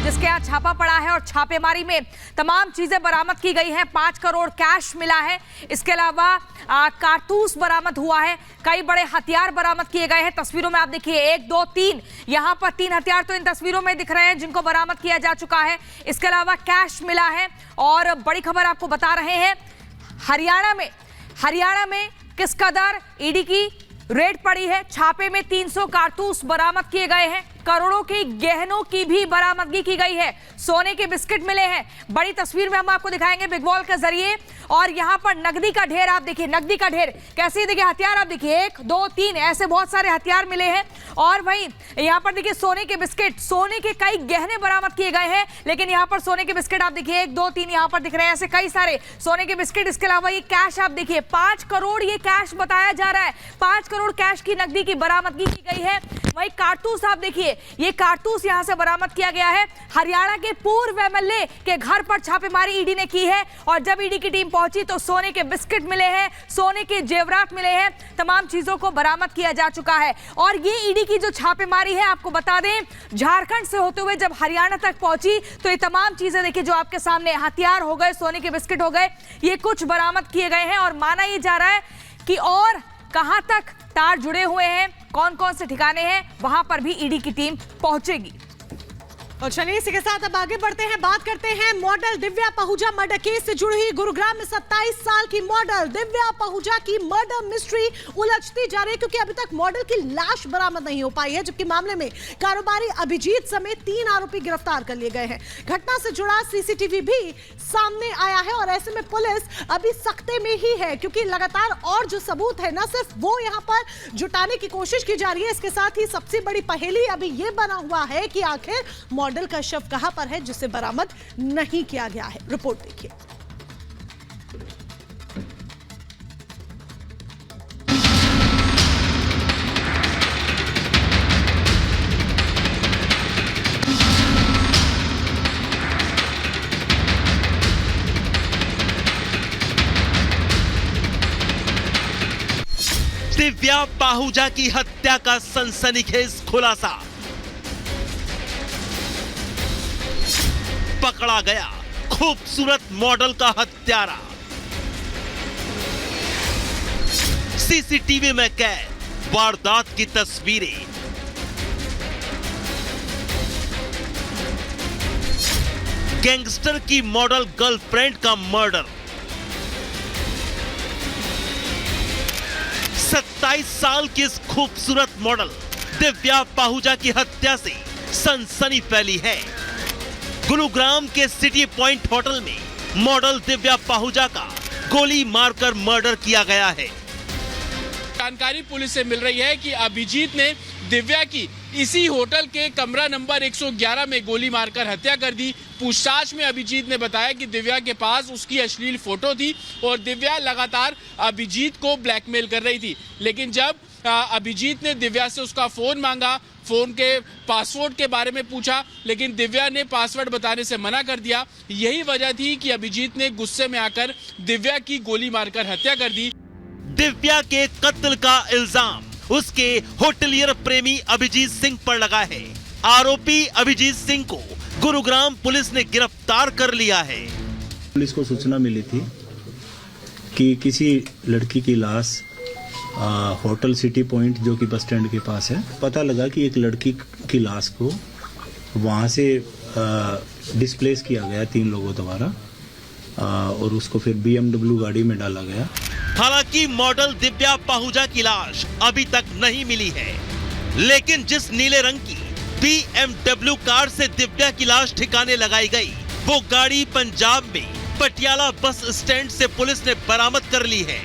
जिसके यहाँ छापा पड़ा है और छापेमारी में तमाम चीजें बरामद की गई हैं। 5 करोड़ कैश मिला है। इसके अलावा कारतूस बरामद हुआ है। कई बड़े हथियार बरामद किए गए हैं। तस्वीरों में आप देखिए 1 2 3 यहाँ पर 3 हथियार तो इन तस्वीरों में दिख रहे हैं जिनको बरामद किया जा चुका है। इसके अलावा कैश मिला है। और बड़ी खबर आपको बता रहे हैं, हरियाणा में किस कदर ईडी की रेड पड़ी है। छापे में 300 कारतूस बरामद किए गए हैं। करोड़ों के गहनों की भी बरामदगी की गई है। सोने के बिस्किट मिले हैं। बड़ी तस्वीर में हम आपको दिखाएंगे बिग वॉल के जरिए। और यहां पर नकदी का ढेर आप देखिए, नकदी का ढेर कैसे, देखिए हथियार आप देखिए 1 2 3 ऐसे बहुत सारे हथियार मिले हैं। और वहीं यहां पर देखिए सोने के बिस्किट, सोने के कई गहने बरामद किए गए हैं। लेकिन यहां पर सोने के बिस्किट आप देखिए 1 2 3 यहां पर दिख रहे हैं, ऐसे कई सारे सोने के बिस्किट। इसके अलावा ये कैश आप देखिए 5 करोड़ ये कैश बताया जा रहा है। 5 करोड़ कैश की नकदी की बरामदगी की गई है। वही कारतूस आप देखिए, ये कारतूस यहां से बरामद किया गया है। हरियाणा के पूर्व एमएलए के घर पर छापेमारी ईडी ने की है। और जब ईडी की टीम पहुंची तो सोने के बिस्किट मिले हैं, सोने के जेवरात मिले हैं। तमाम चीजों को बरामद किया जा चुका है। और ये ईडी की जो छापेमारी है, आपको बता दें, झारखंड से होते हुए जब हरियाणा तक पहुंची तो ये तमाम चीजें देखिए जो आपके सामने, हथियार हो गए, सोने के बिस्किट हो गए, ये कुछ बरामद किए गए हैं। और माना ये जा रहा है कि और कहां तक तार जुड़े हुए हैं, कौन कौन से ठिकाने हैं, वहां पर भी ईडी की टीम पहुंचेगी। और चलिए इसी के साथ अब आगे बढ़ते हैं, बात करते हैं model Divya Pahuja murder case से जुड़ी हुई। गुरुग्राम में 27 साल की मॉडल दिव्या पहूजा की मर्डर मिस्ट्री उलझती जा रही है, क्योंकि अभी तक मॉडल की लाश बरामद नहीं हो पाई है। जबकि मामले में कारोबारी अभिजीत समेत 3 आरोपी गिरफ्तार कर लिए गए हैं। घटना से जुड़ा सीसीटीवी भी सामने आया है। और ऐसे में पुलिस अभी सख्ते में ही है, क्योंकि लगातार और जो सबूत है ना, सिर्फ वो यहाँ पर जुटाने की कोशिश की जा रही है। इसके साथ ही सबसे बड़ी पहेली अभी ये बना हुआ है कि आखिर मॉडल का शव कहां पर है जिसे बरामद नहीं किया गया है। रिपोर्ट देखिए। दिव्या पाहूजा की हत्या का सनसनीखेज खुलासा। पकड़ा गया खूबसूरत मॉडल का हत्यारा। सीसीटीवी में कैद वारदात की तस्वीरें। गैंगस्टर की मॉडल गर्लफ्रेंड का मर्डर। 27 साल की इस खूबसूरत मॉडल दिव्या पाहूजा की हत्या से सनसनी फैली है। गुरुग्राम के सिटी पॉइंट होटल में मॉडल दिव्या पाहूजा का गोली मारकर मर्डर किया गया है। जानकारी पुलिस से मिल रही है कि अभिजीत ने दिव्या की इसी होटल के कमरा नंबर 111 में गोली मारकर हत्या कर दी। पूछताछ में अभिजीत ने बताया कि दिव्या के पास उसकी अश्लील फोटो थी और दिव्या लगातार अभिजीत को ब्लैकमेल कर रही थी। लेकिन जब अभिजीत ने दिव्या से उसका फोन मांगा, फोन के पासवर्ड के बारे में पूछा, लेकिन दिव्या ने पासवर्ड बताने से मना कर दिया। यही वजह थी कि अभिजीत ने गुस्से में आकर दिव्या की गोली मारकर हत्या कर दी। दिव्या के कत्ल का इल्जाम उसके होटलियर प्रेमी अभिजीत सिंह पर लगा है। आरोपी अभिजीत सिंह को गुरुग्राम पुलिस ने गिरफ्तार कर लिया है। पुलिस को सूचना मिली थी कि किसी लड़की की लाश होटल सिटी पॉइंट जो कि बस स्टैंड के पास है। पता लगा कि एक लड़की की लाश को वहां से डिस्प्लेस किया गया 3 लोगों द्वारा और उसको फिर BMW गाड़ी में डाला गया। हालांकि मॉडल दिव्या पाहूजा की लाश अभी तक नहीं मिली है, लेकिन जिस नीले रंग की BMW कार से दिव्या की लाश ठिकाने लगाई गई, वो गाड़ी पंजाब में पटियाला बस स्टैंड से पुलिस ने बरामद कर ली है।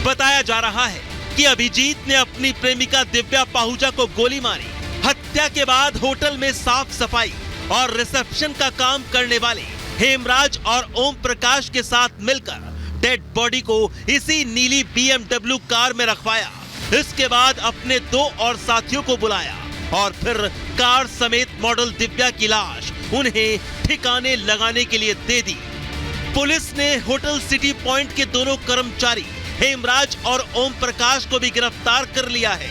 बताया जा रहा है कि अभिजीत ने अपनी प्रेमिका दिव्या पाहूजा को गोली मारी। हत्या के बाद होटल में साफ सफाई और रिसेप्शन का काम करने वाले हेमराज और ओम प्रकाश के साथ मिलकर डेड बॉडी को इसी नीली BMW कार में रखवाया। इसके बाद अपने 2 और साथियों को बुलाया और फिर कार समेत मॉडल दिव्या की लाश उन्हें ठिकाने लगाने के लिए दे दी। पुलिस ने होटल सिटी पॉइंट के दोनों कर्मचारी हेमराज और ओम प्रकाश को भी गिरफ्तार कर लिया है।